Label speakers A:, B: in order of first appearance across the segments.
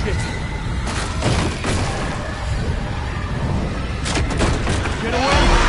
A: Shit. Get away!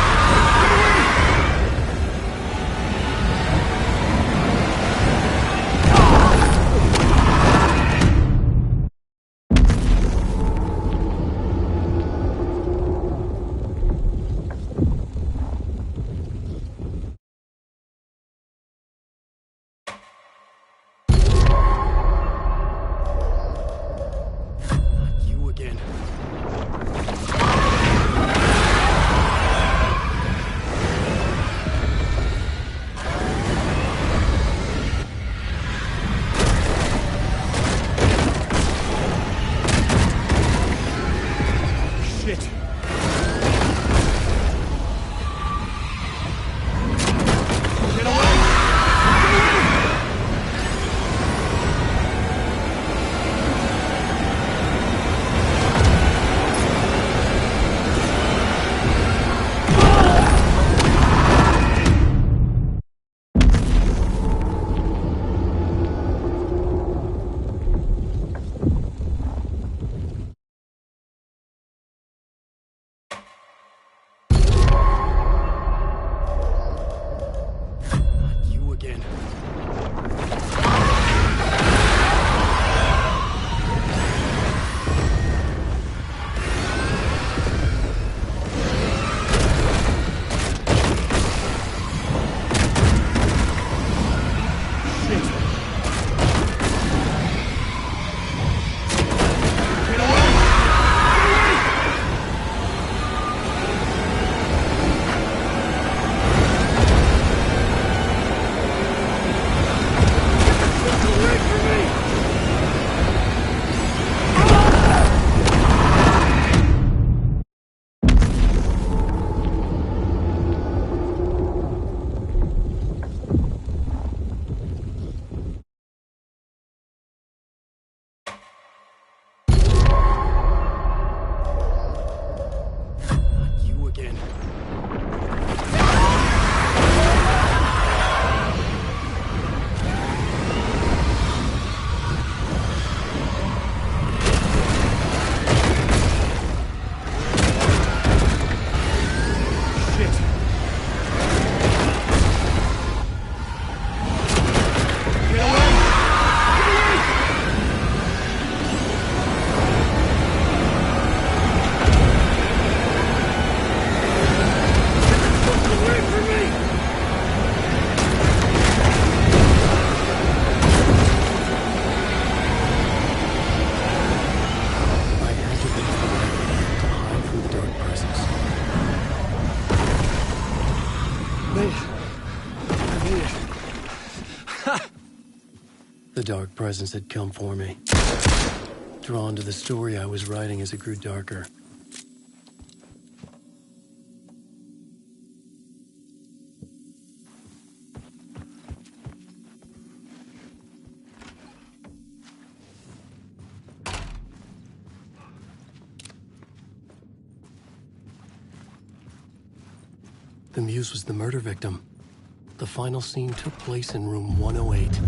B: The dark presence had come for me. Drawn to the story I was writing as it grew darker. The muse was the murder victim. The final scene took place in room 108.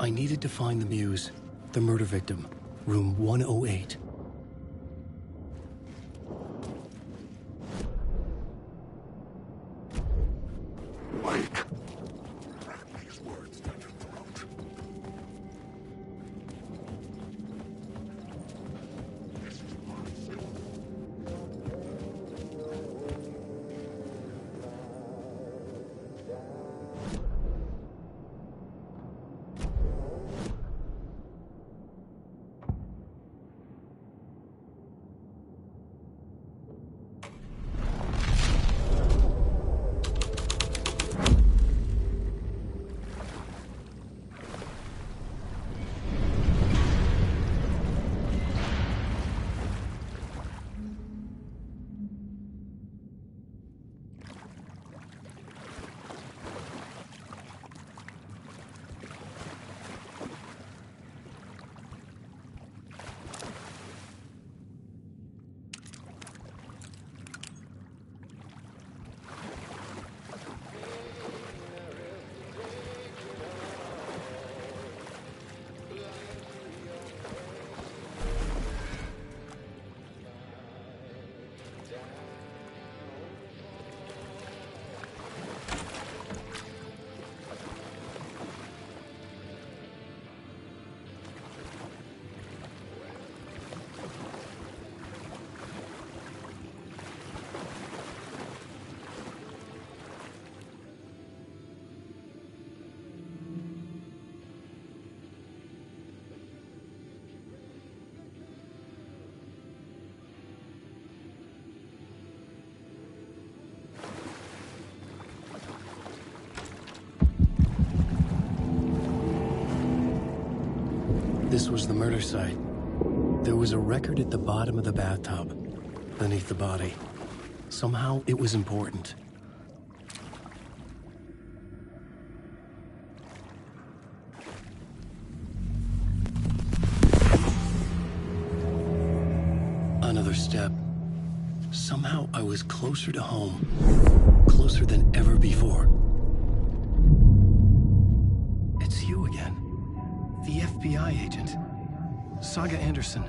B: I needed to find the muse, the murder victim, room 108.
C: Wake! These words down your throat.
B: this was the murder site. There was a record at the bottom of the bathtub, beneath the body. Somehow, it was important. Another step. Somehow, I was closer to home. Closer than ever before. It's you again. The FBI agent. Saga Anderson.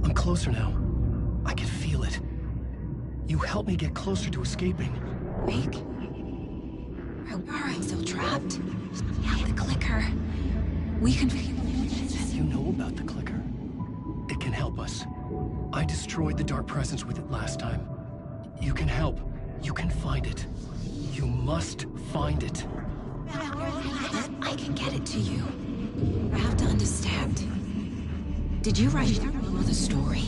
B: I'm closer now. I can feel it. You helped me get closer to escaping.
A: Wake? Are I still trapped? We have the clicker. We can...
B: You know about the clicker. It can help us. I destroyed the dark presence with it last time. You can help. You can find it. You must find it.
A: I can get it to you. I have to understand. Did you write the story?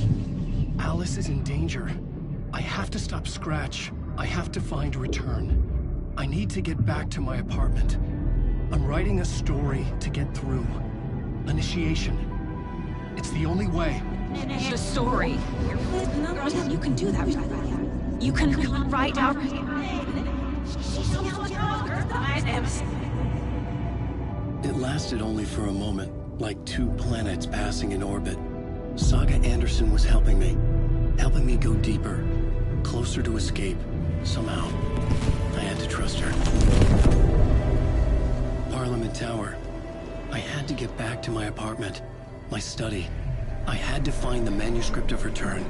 B: Alice is in danger. I have to stop Scratch. I have to find Return. I need to get back to my apartment. I'm writing a story to get through. Initiation. It's the only way.
A: The story. You can do that. You can write out...
B: It lasted only for a moment, like two planets passing in orbit. Saga Anderson was helping me go deeper, closer to escape. Somehow, I had to trust her. Parliament Tower. I had to get back to my apartment, my study. I had to find the manuscript of Return.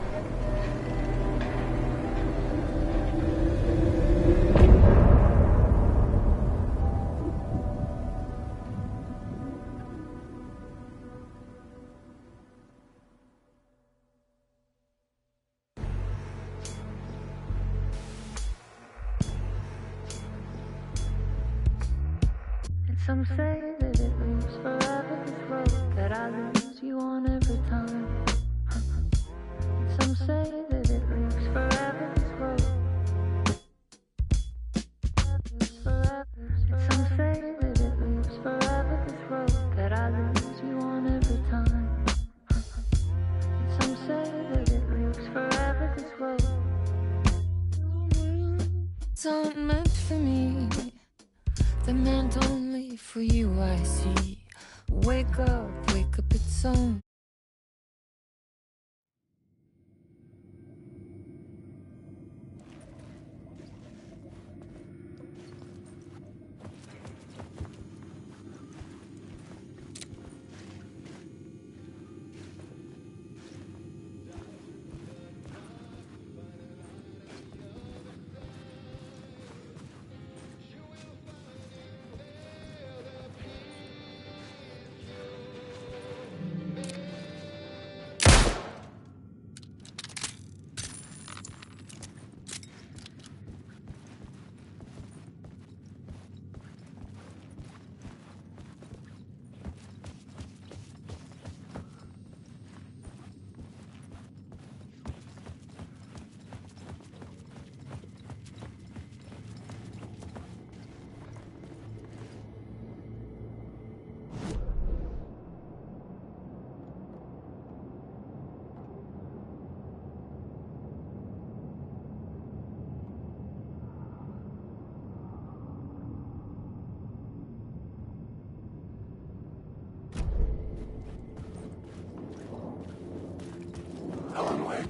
D: Some say that it moves forever, this road that I lose you on every time. Some say that it moves forever, this road. Some say that it moves forever, this road that I lose you on every time. Some say that it moves forever, this road. It's not meant for me. They're meant only for you, I see. Wake up, it's on.
C: Alan Wake.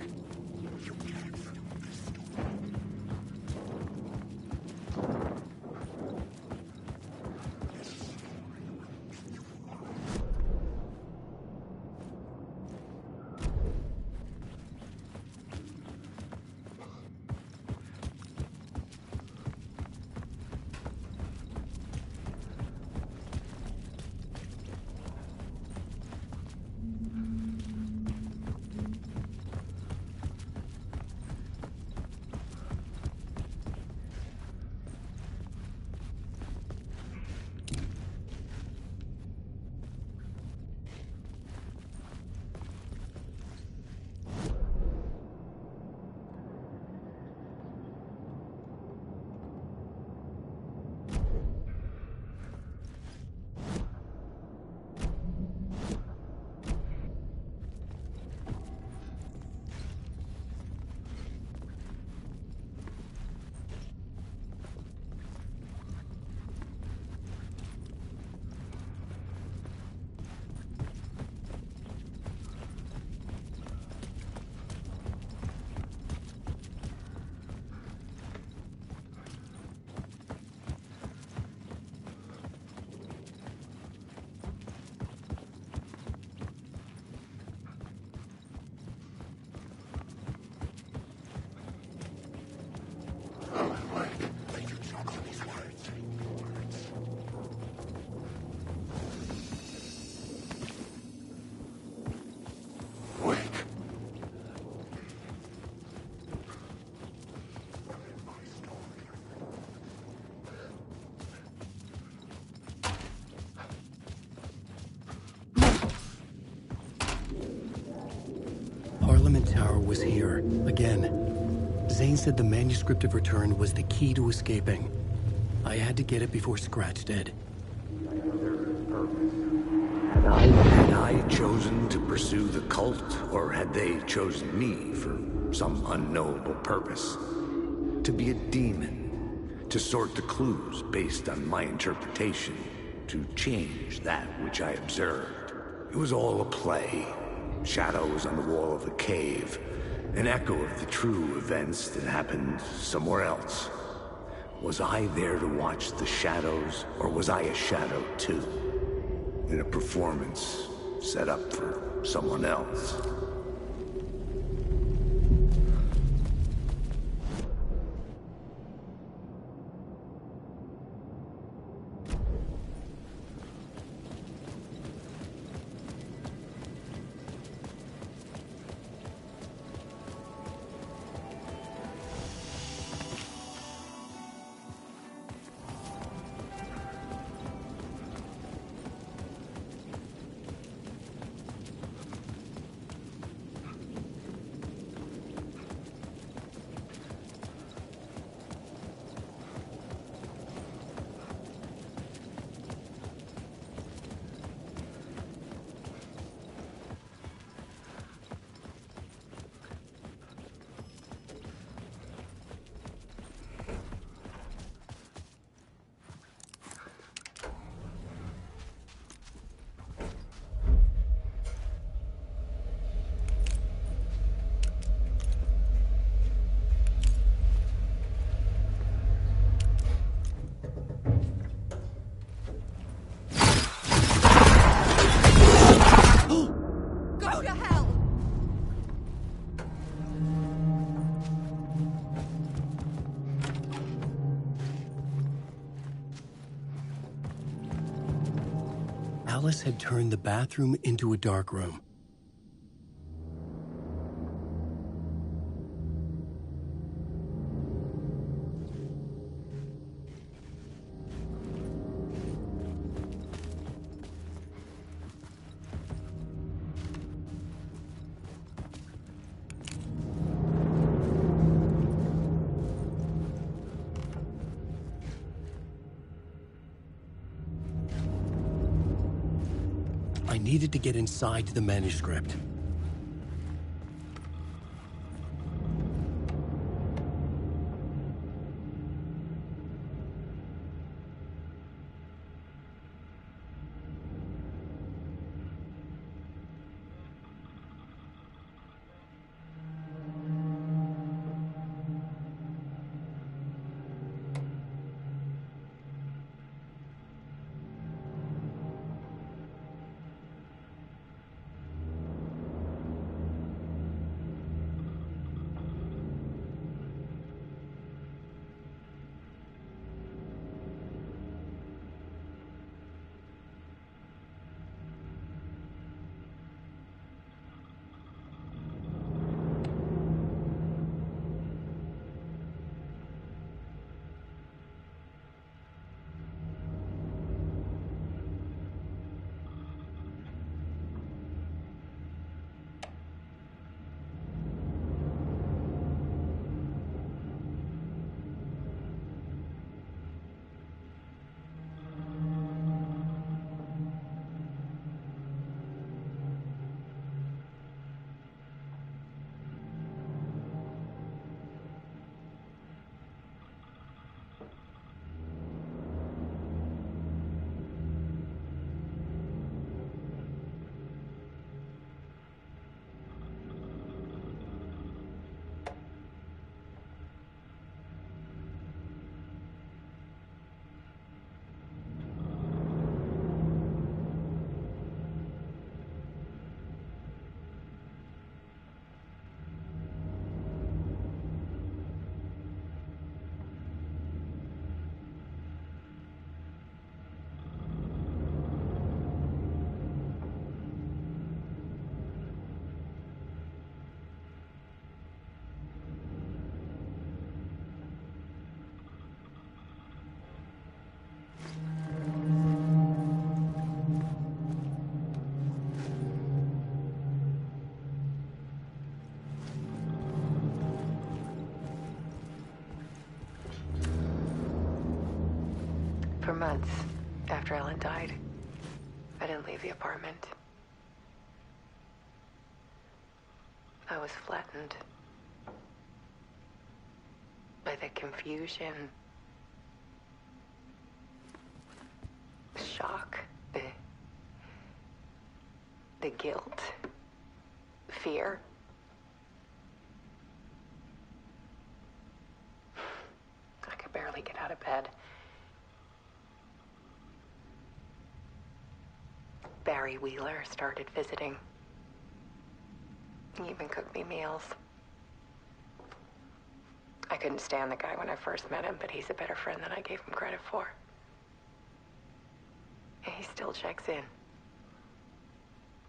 B: Parliament Tower was here, again. Zane said the manuscript of return was the key to escaping. I had to get it before Scratch did.
C: Had I chosen to pursue the cult, or had they chosen me for some unknowable purpose? To be a demon, to sort the clues based on my interpretation, to change that which I observed. It was all a play. Shadows on the wall of the cave, an echo of the true events that happened somewhere else. Was I there to watch the shadows, or was I a shadow too? In a performance set up for someone else.
A: Go to hell!
B: Alice had turned the bathroom into a dark room. I needed to get inside the manuscript.
E: months after Ellen died, I didn't leave the apartment. I was flattened by the confusion, the shock, the guilt, fear. I could barely get out of bed. Barry Wheeler started visiting. He even cooked me meals. I couldn't stand the guy when I first met him, but he's a better friend than I gave him credit for. And he still checks in,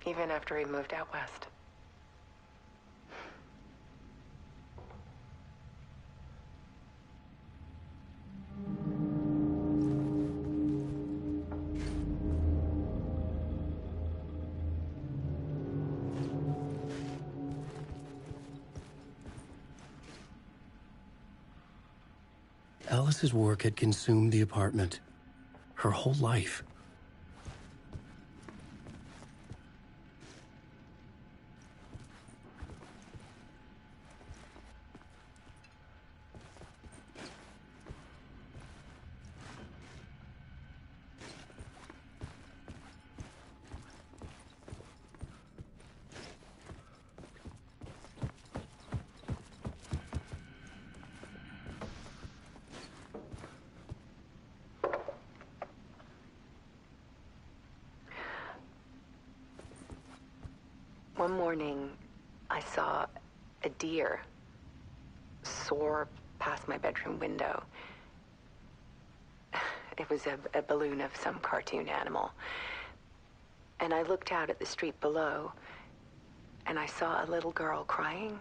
E: even after he moved out west.
B: Alice's work had consumed the apartment. Her whole life.
E: One morning, I saw a deer soar past my bedroom window. It was a balloon of some cartoon animal. And I looked out at the street below, and I saw a little girl crying.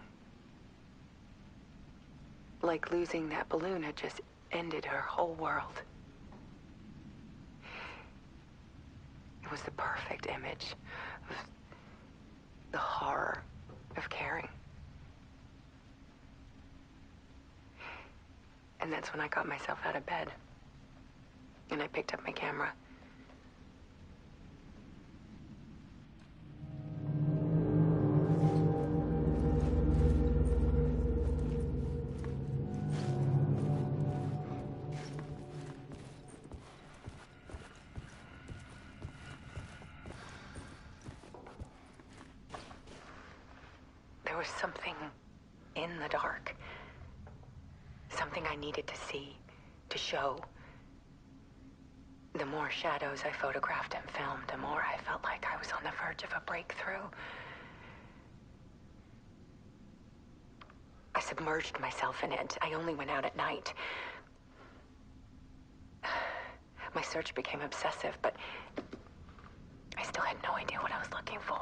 E: Like losing that balloon had just ended her whole world. It was the perfect image of the horror of caring. And that's when I got myself out of bed. And I picked up my camera. There was something in the dark. Something I needed to see, to show. The more shadows I photographed and filmed, the more I felt like I was on the verge of a breakthrough. I submerged myself in it. I only went out at night. My search became obsessive, but I still had no idea what I was looking for.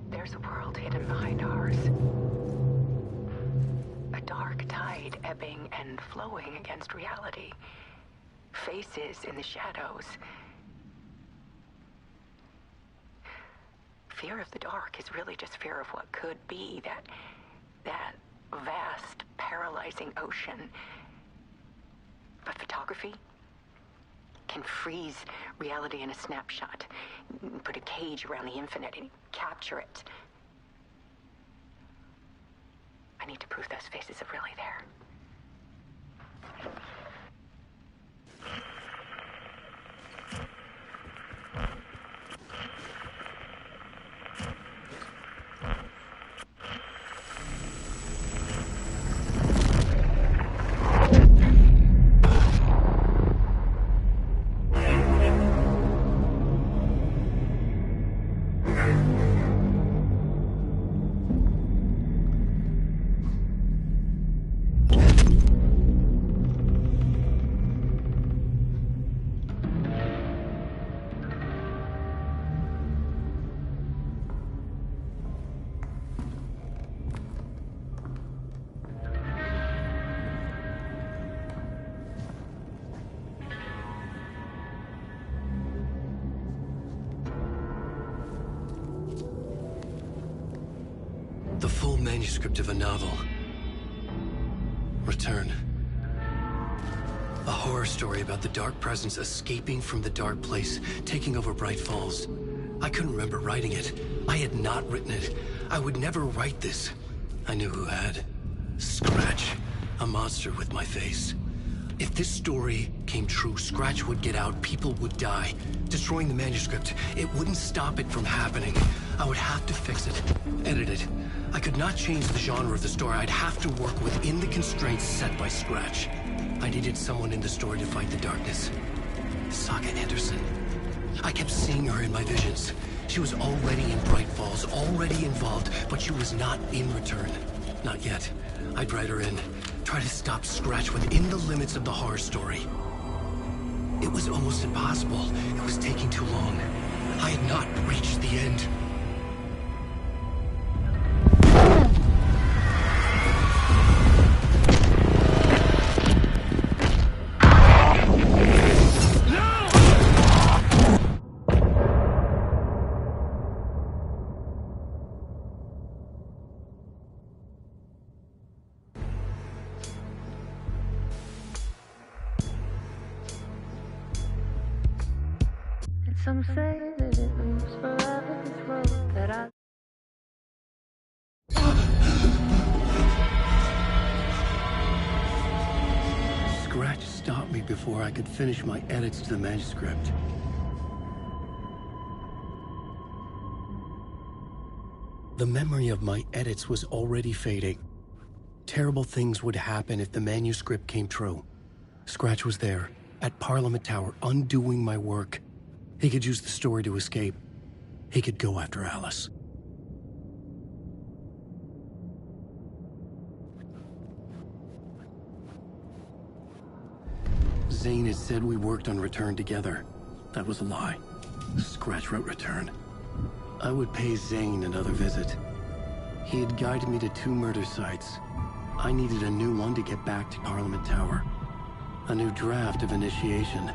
E: There's a world hidden behind ours. A dark tide ebbing and flowing against reality. Faces in the shadows. Fear of the dark is really just fear of what could be, that vast, paralyzing ocean. But photography can freeze reality in a snapshot, put a cage around the infinite and capture it. I need to prove those faces are really there.
B: The full manuscript of a novel. Return. A horror story about the dark presence escaping from the dark place, taking over Bright Falls. I couldn't remember writing it. I had not written it. I would never write this. I knew who had. Scratch. A monster with my face. If this story came true, Scratch would get out, people would die. Destroying the manuscript, it wouldn't stop it from happening. I would have to fix it, edit it. I could not change the genre of the story. I'd have to work within the constraints set by Scratch. I needed someone in the story to fight the darkness. Saga Anderson. I kept seeing her in my visions. She was already in Bright Falls, already involved, but she was not in Return. Not yet. I'd write her in. Try to stop Scratch within the limits of the horror story. It was almost impossible. It was taking too long. I had not reached the end.
D: Some say that it moves forever, this road that I...
B: Scratch stopped me before I could finish my edits to the manuscript. The memory of my edits was already fading. Terrible things would happen if the manuscript came true. Scratch was there, at Parliament Tower, undoing my work. He could use the story to escape. He could go after Alice. Zane had said we worked on Return together. That was a lie. Scratch wrote Return. I would pay Zane another visit. He had guided me to 2 murder sites. I needed a new one to get back to Parliament Tower. A new draft of Initiation.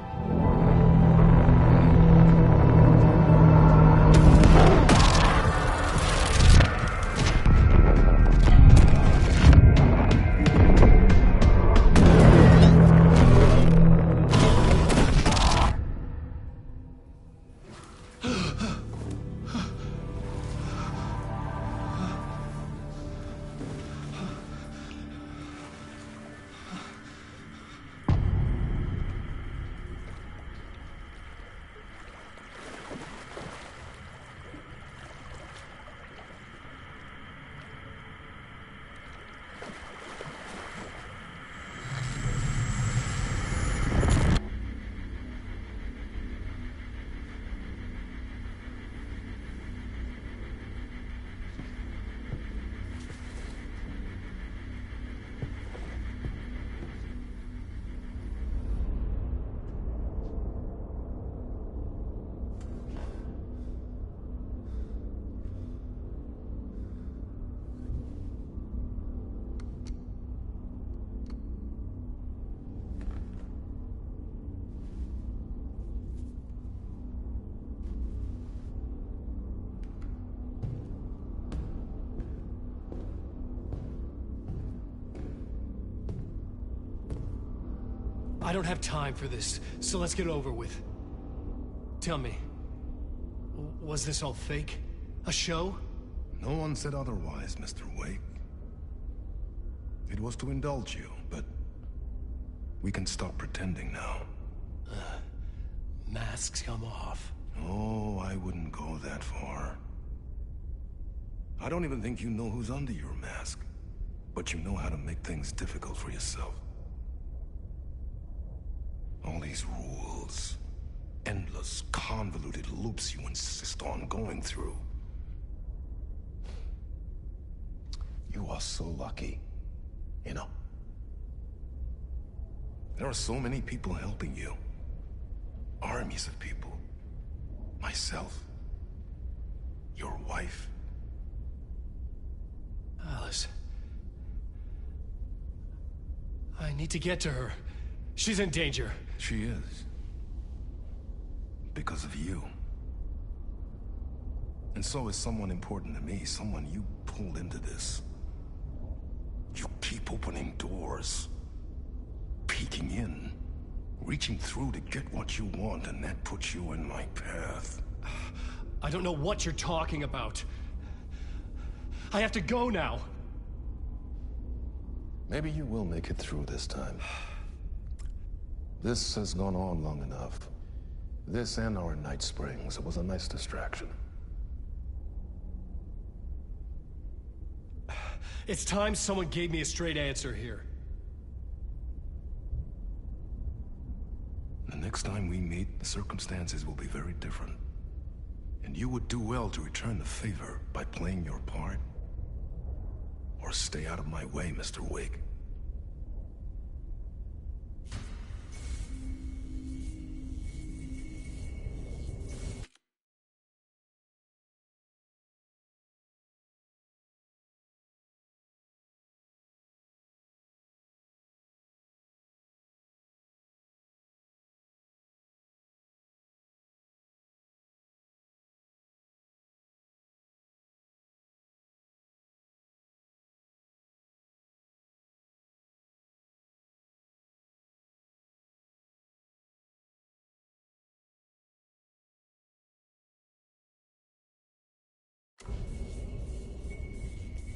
B: I don't have time for this, so let's get it over with. Tell me, was this all fake? A show?
F: No one said otherwise, Mr. Wake. It was to indulge you, but we can stop pretending now.
B: Masks come off.
F: Oh, I wouldn't go that far. I don't even think you know who's under your mask, but you know how to make things difficult for yourself. All these rules, endless, convoluted loops you insist on going through. You are so lucky, you know. There are so many people helping you. Armies of people. Myself. Your wife.
B: Alice. I need to get to her. She's in danger.
F: She is. Because of you. And so is someone important to me, someone you pulled into this. You keep opening doors, peeking in, reaching through to get what you want, and that puts you in my path.
B: I don't know what you're talking about. I have to go now.
F: Maybe you will make it through this time. This has gone on long enough. This and our Night Springs. It was a nice distraction.
B: It's time someone gave me a straight answer here.
F: The next time we meet, the circumstances will be very different. And you would do well to return the favor by playing your part. Or stay out of my way, Mr. Wake.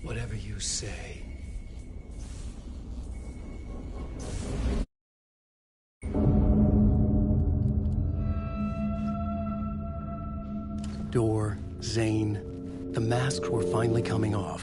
B: Whatever you say. Door, Zane. The masks were finally coming off.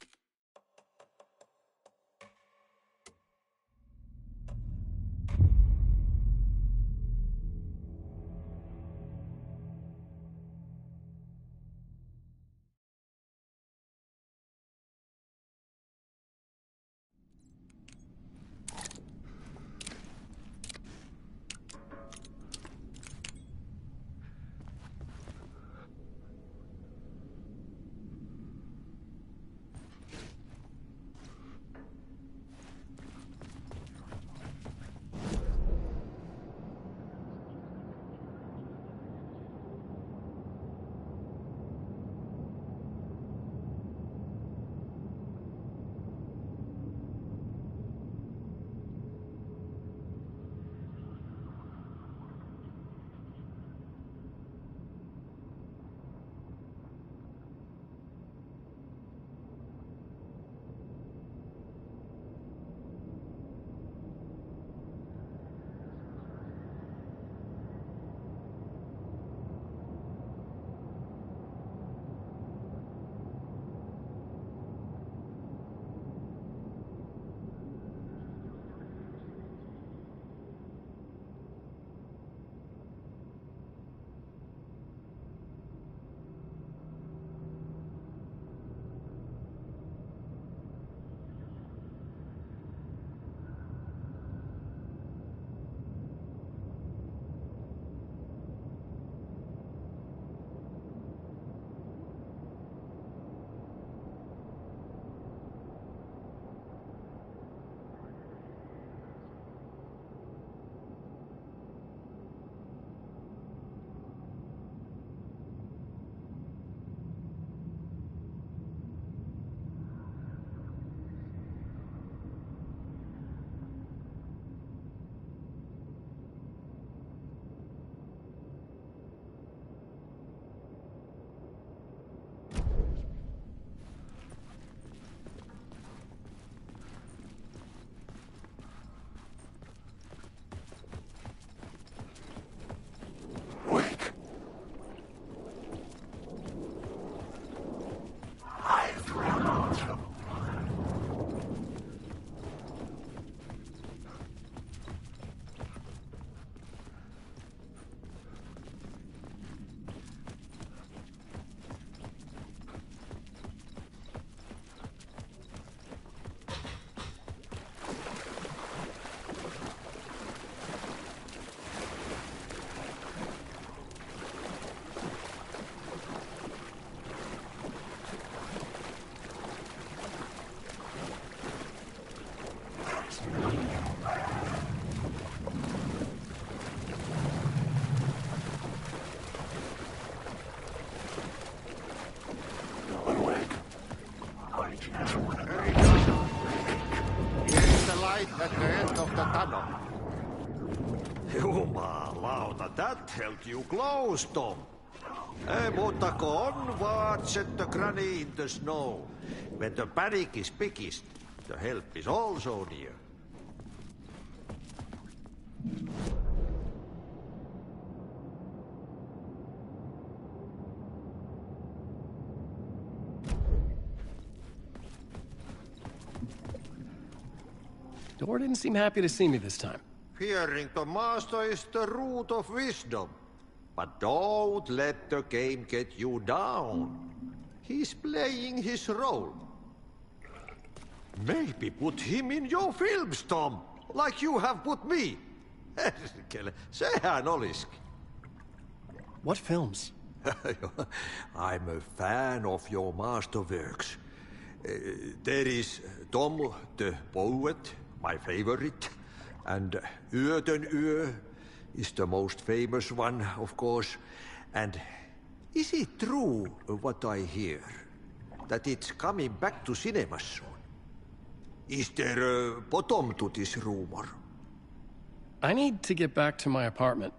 G: light at the end of the tunnel.
H: Jumalauta, that held you close, Tom. Mutta go on, watch the granny in the snow. When the panic is biggest, the help is also near.
B: Door didn't seem happy to see me this time.
H: Fearing the master is the root of wisdom. But don't let the game get you down. He's playing his role. Maybe put him in your films, Tom, like you have put me. Sehän olisikin.
B: What films?
H: I'm a fan of your masterworks. There is Tom the Poet, my favorite, and Yöden Yö is the most famous one, of course. And is it true what I hear, that it's coming back to cinemas soon? Is there a bottom to this rumor?
B: I need to get back to my apartment.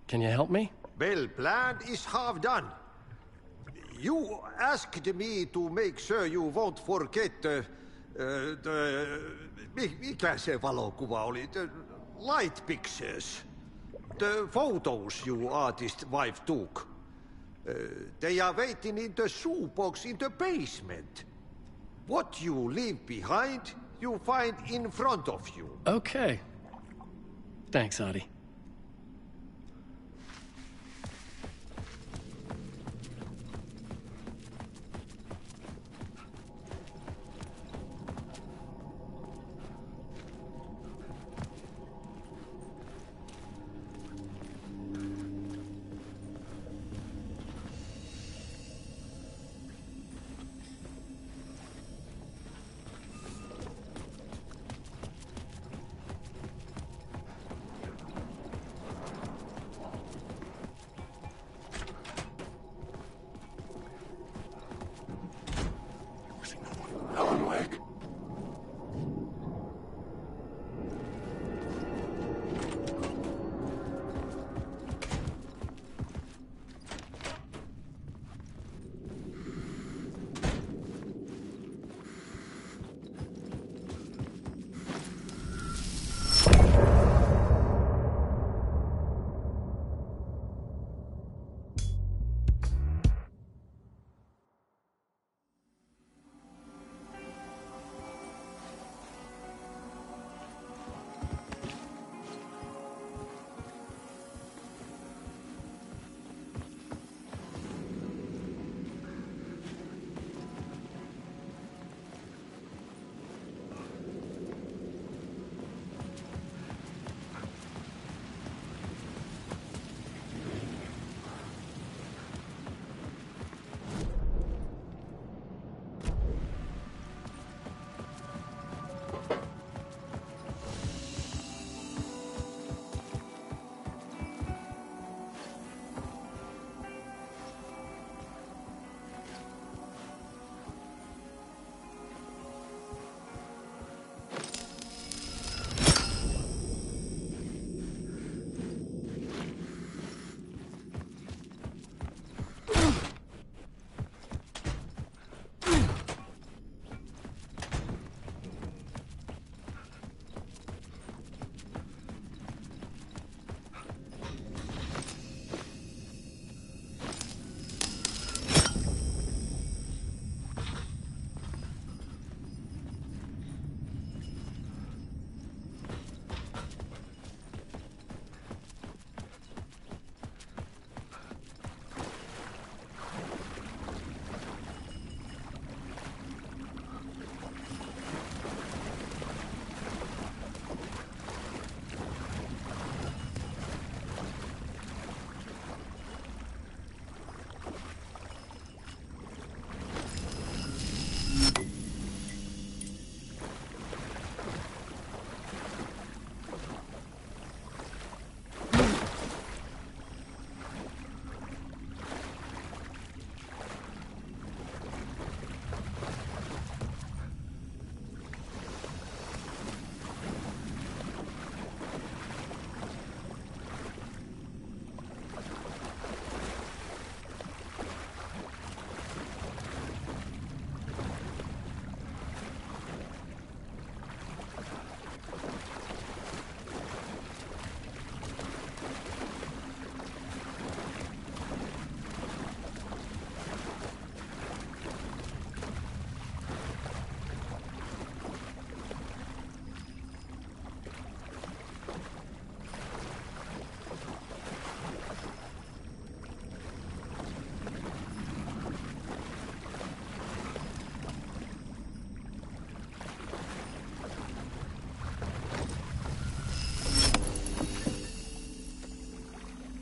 B: Can you help me?
H: Well, plan is half done. You asked me to make sure you won't forget mikä se valokuva oli? The light pictures. The photos your artist wife took. They are waiting in the shoebox in the basement. What you leave behind, you find in front of you.
B: Okay. Thanks, Adi.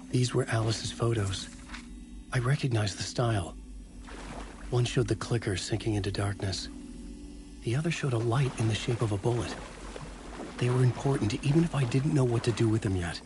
B: These were Alice's photos. I recognized the style. One showed the clicker sinking into darkness. The other showed a light in the shape of a bullet. They were important, even if I didn't know what to do with them yet.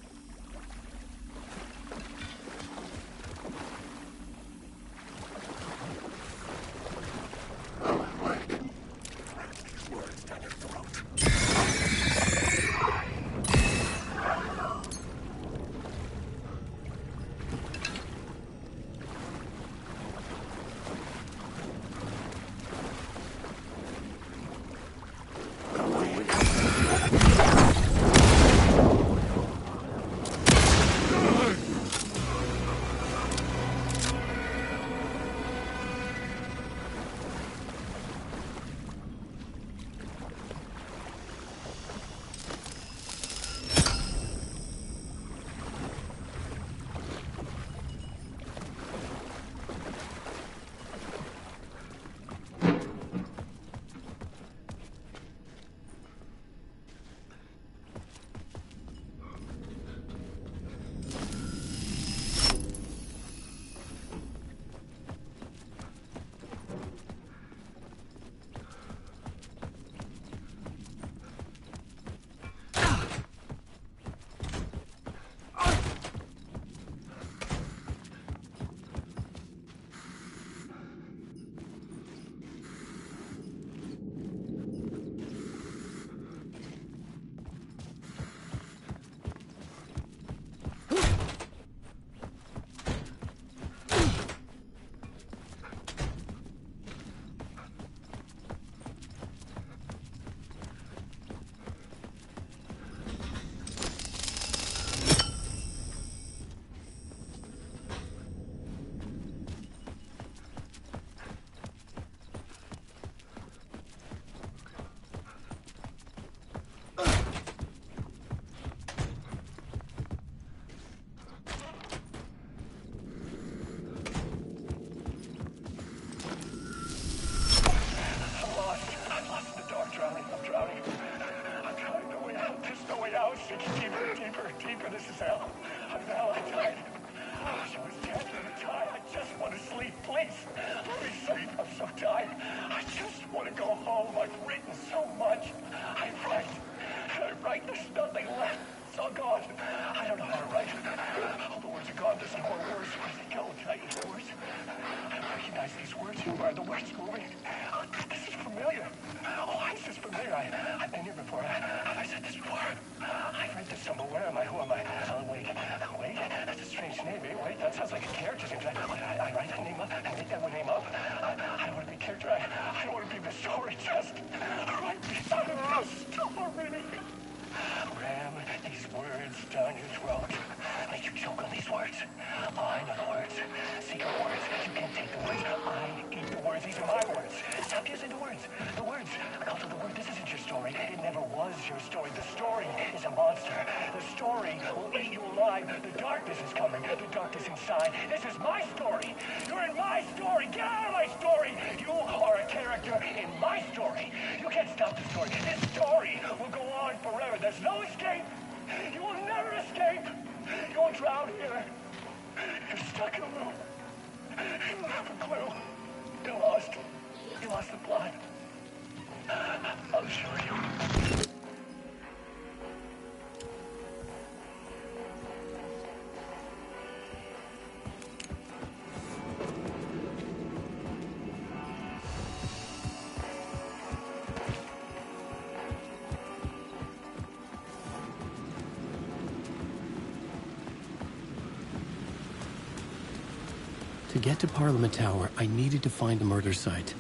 B: To get to Parliament Tower, I needed to find a murder site.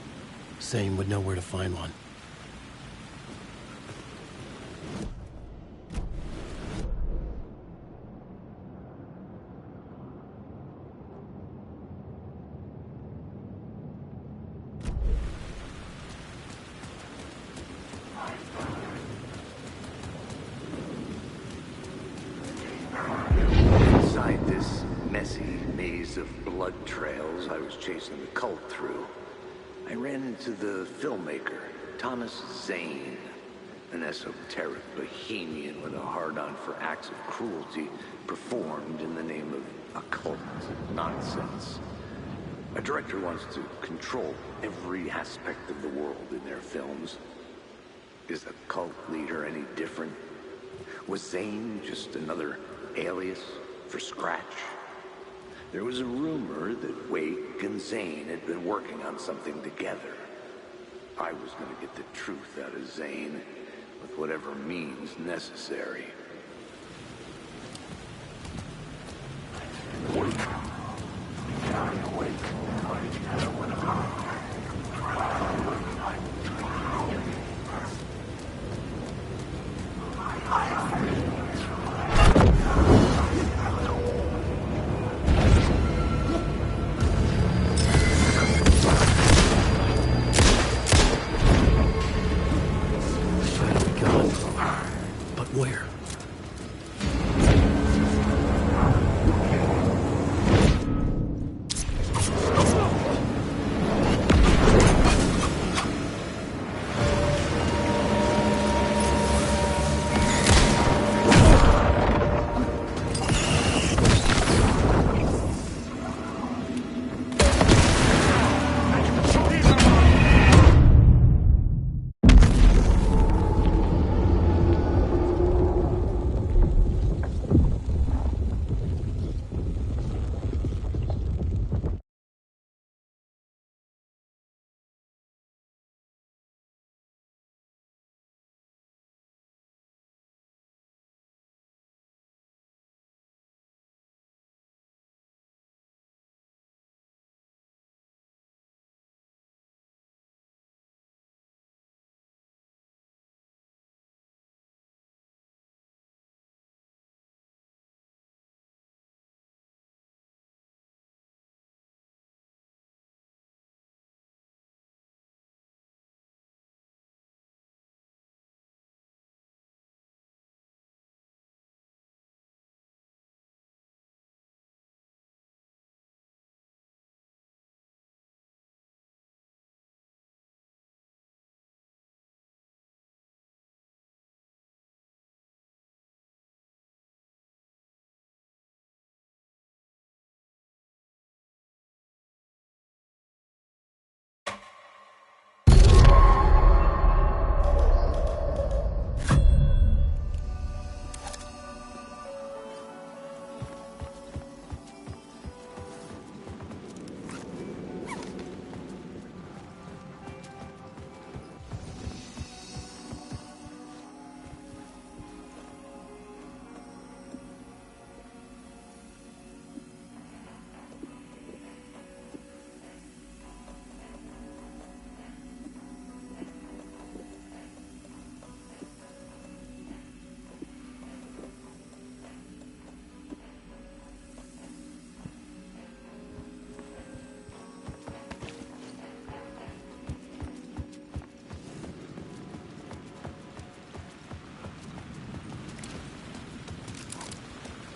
B: Zane would know where to find one.
C: Inside this messy maze of blood trails I was chasing the cult through, I ran into the filmmaker, Thomas Zane, an esoteric bohemian with a hard-on for acts of cruelty performed in the name of occult nonsense. A director wants to control every aspect of the world in their films. Is a cult leader any different? Was Zane just another alias for Scratch? There was a rumor that Wake and Zane had been working on something together. I was going to get the truth out of Zane with whatever means necessary.
B: Where?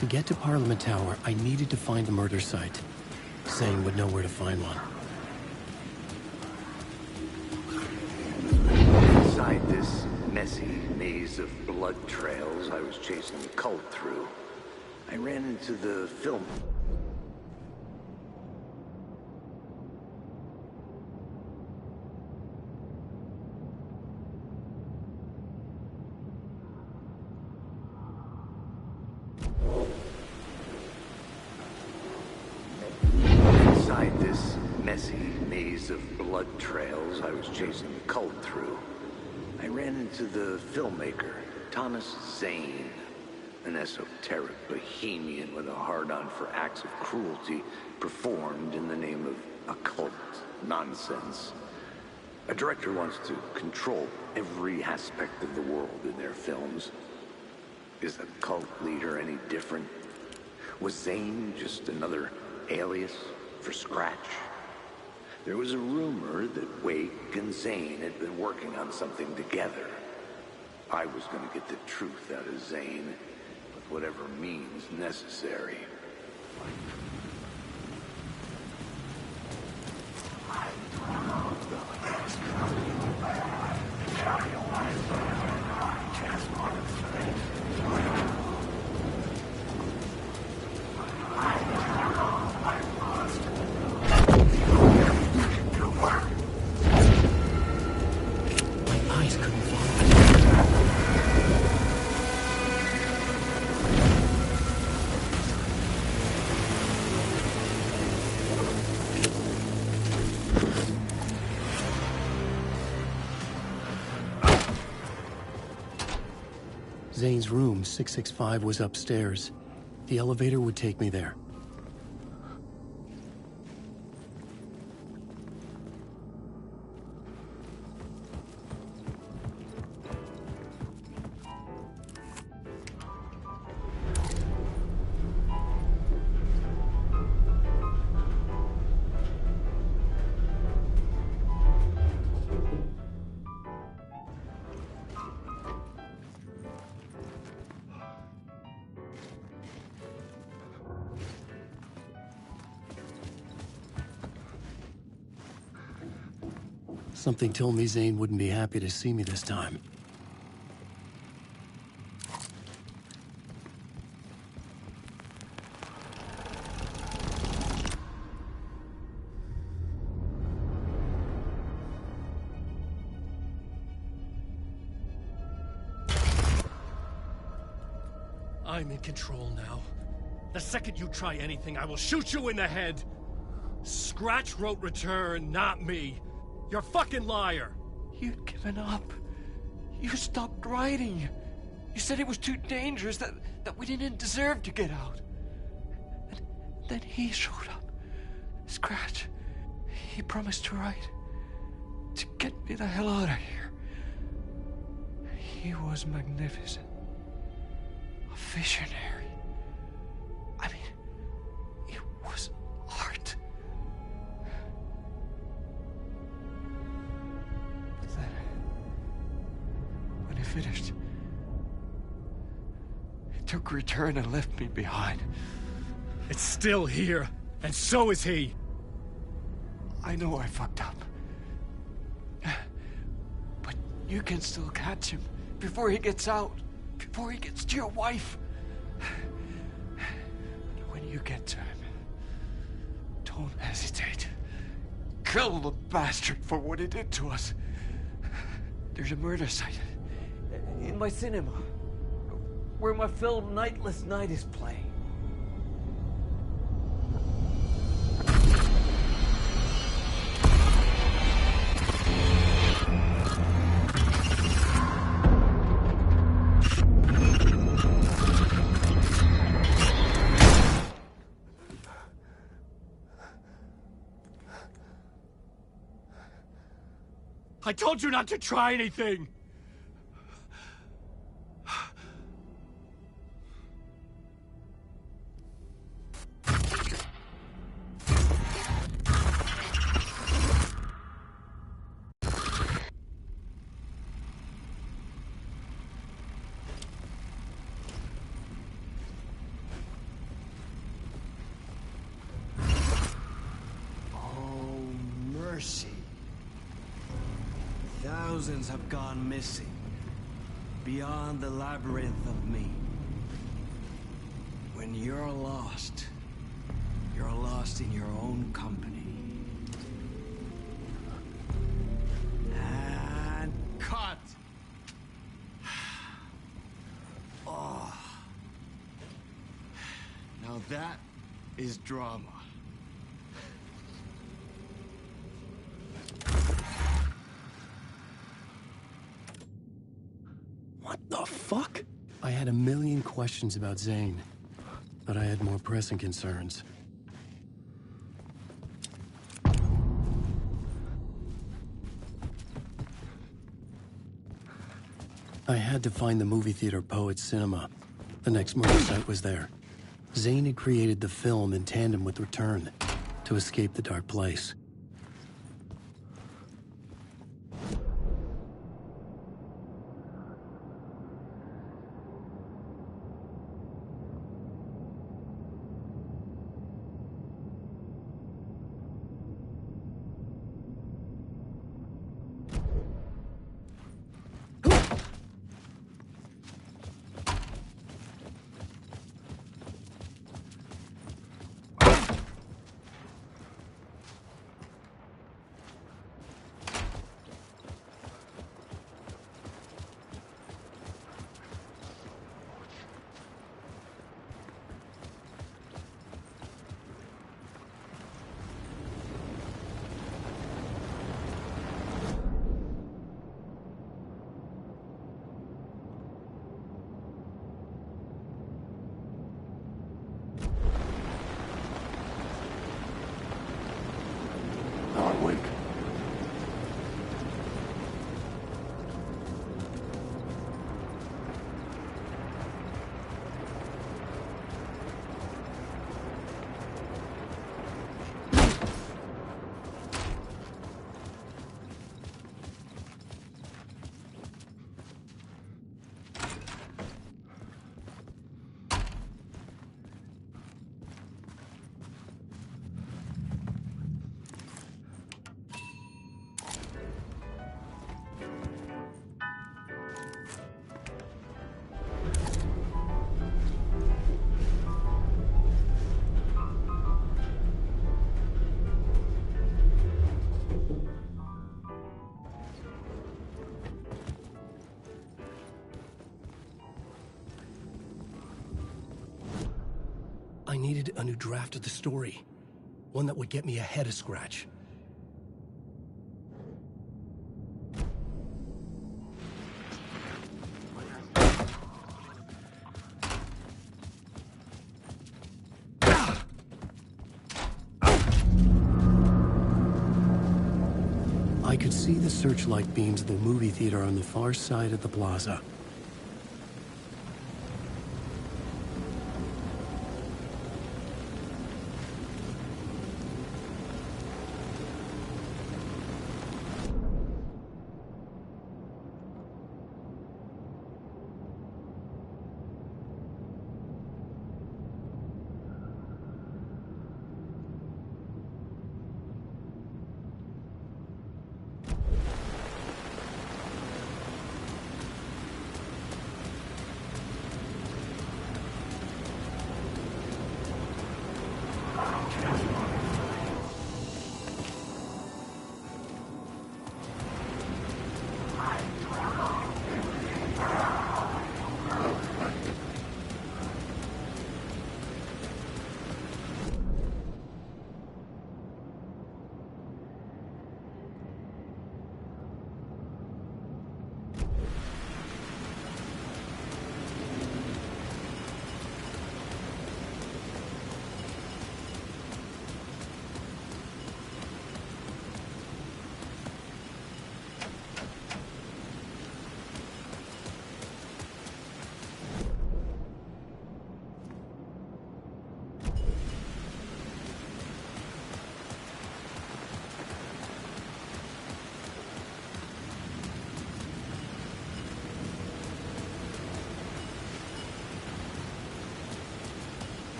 B: To get to Parliament Tower, I needed to find a murder site. Zane would know where to find one.
C: Inside this messy maze of blood trails I was chasing the cult through, I ran into the film. Inside this messy maze of blood trails I was chasing the cult through, I ran into the filmmaker, Thomas Zane, an esoteric bohemian with a hard-on for acts of cruelty performed in the name of occult nonsense. A director wants to control every aspect of the world in their films. Is a cult leader any different? Was Zane just another alias for Scratch? There was a rumor that Wake and Zane had been working on something together. I was going to get the truth out of Zane with whatever means necessary.
B: Zane's room, 665, was upstairs. The elevator would take me there. Something told me Zane wouldn't be happy to see me this time. I'm in control now. The second you try anything, I will shoot you in the head! Scratch wrote return, not me. You're a fucking liar!
I: You'd given up. You stopped writing. You said it was too dangerous, that we didn't deserve to get out. And then he showed up. Scratch. He promised to write. To get me the hell out of here. He was magnificent. A visionary. I mean, it was art. Then, when he finished, he took return and left me behind.
B: It's still here, and so is he.
I: I know I fucked up. But you can still catch him before he gets out, before he gets to your wife. And when you get to him, don't hesitate. Kill the bastard for what he did to us. There's a murder site in my cinema where my film Nightless Night is playing.
B: I told you not to try anything!
J: Oh, mercy. Thousands have gone missing, beyond the labyrinth of me. When you're lost in your own company. And cut! Oh. Now that is drama.
B: What the fuck? I had a million questions about Zane, but I had more pressing concerns. I had to find the movie theater Poet Cinema. The next murder site was there. Zane had created the film in tandem with Return to escape the dark place. I needed a new draft of the story. One that would get me ahead of Scratch. I could see the searchlight beams of the movie theater on the far side of the plaza.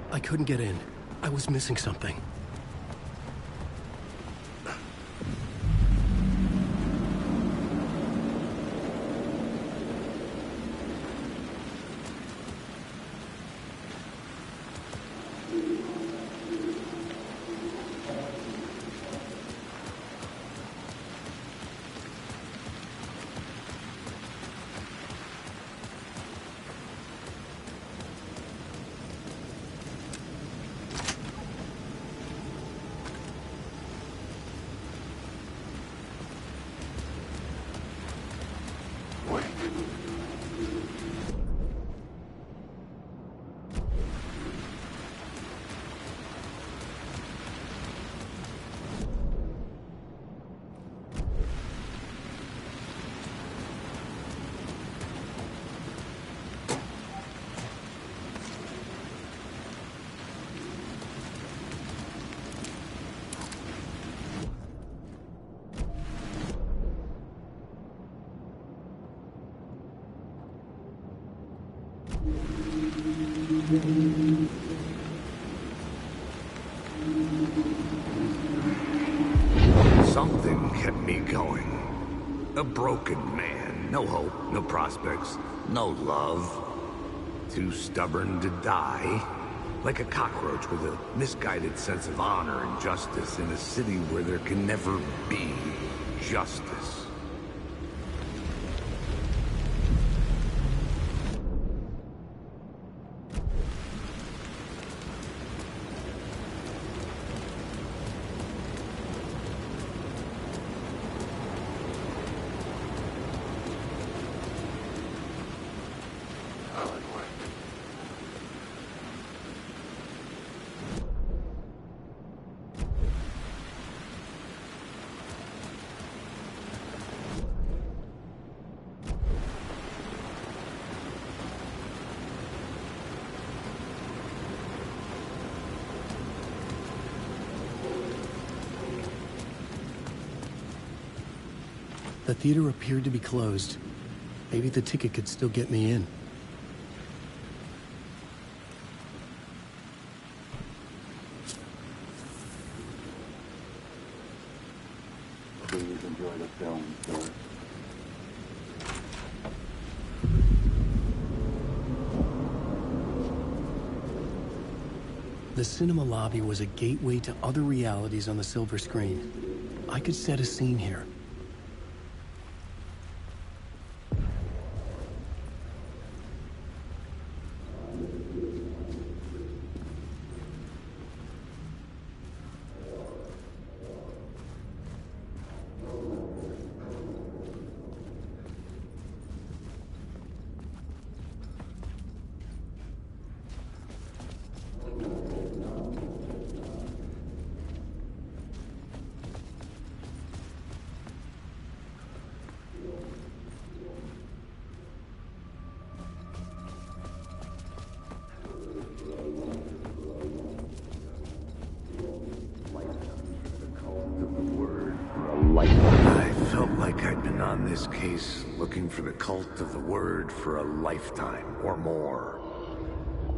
B: I couldn't get in. I was missing something.
C: Something kept me going. A broken man. No hope, no prospects, no love. Too stubborn to die. Like a cockroach with a misguided sense of honor and justice in a city where there can never be justice.
B: The theater appeared to be closed. Maybe the ticket could still get me in.
K: Please enjoy the film, sir.
B: The cinema lobby was a gateway to other realities on the silver screen. I could set a scene here.
C: I felt like I'd been on this case looking for the cult of the word for a lifetime or more.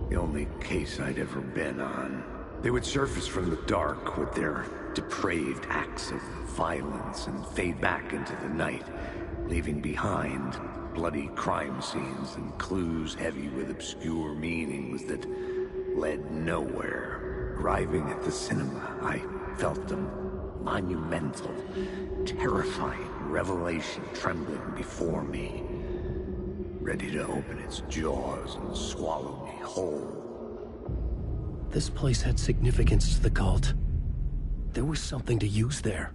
C: The only case I'd ever been on. They would surface from the dark with their depraved acts of violence and fade back into the night, leaving behind bloody crime scenes and clues heavy with obscure meanings that led nowhere. Arriving at the cinema, I felt a monumental, terrifying revelation trembling before me, ready to open its jaws and swallow me whole.
B: This place had significance to the cult. There was something to use there.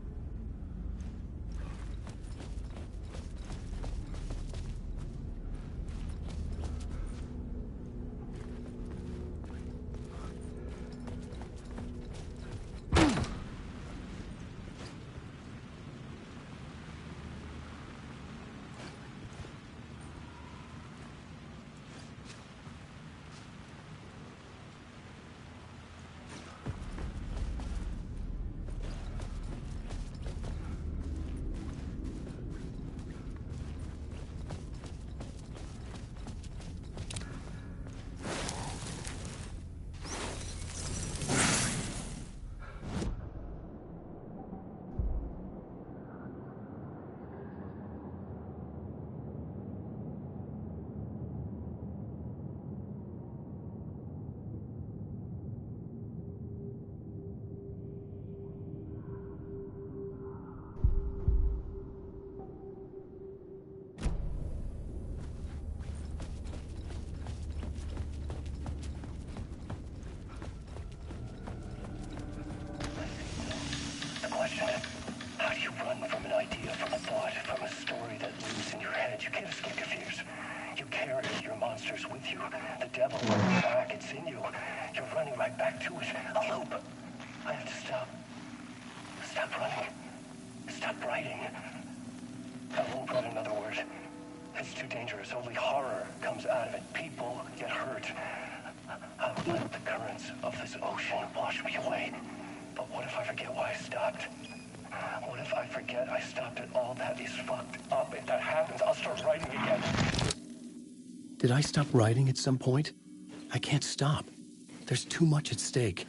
B: With you, the devil is back, it's in you. You're running right back to it. A loop. I have to stop. Stop running. Stop writing. I won't write another word. It's too dangerous. Only horror comes out of it. People get hurt. I'll let the currents of this ocean wash me away. But what if I forget why I stopped? What if I forget I stopped at all that is fucked up? If that happens, I'll start writing again. Did I stop writing at some point? I can't stop. There's too much at stake.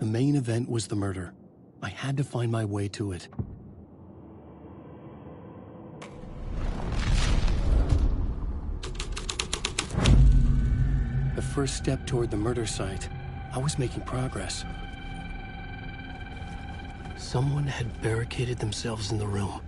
B: The main event was the murder. I had to find my way to it. The first step toward the murder site. I was making progress. Someone had barricaded themselves in the room.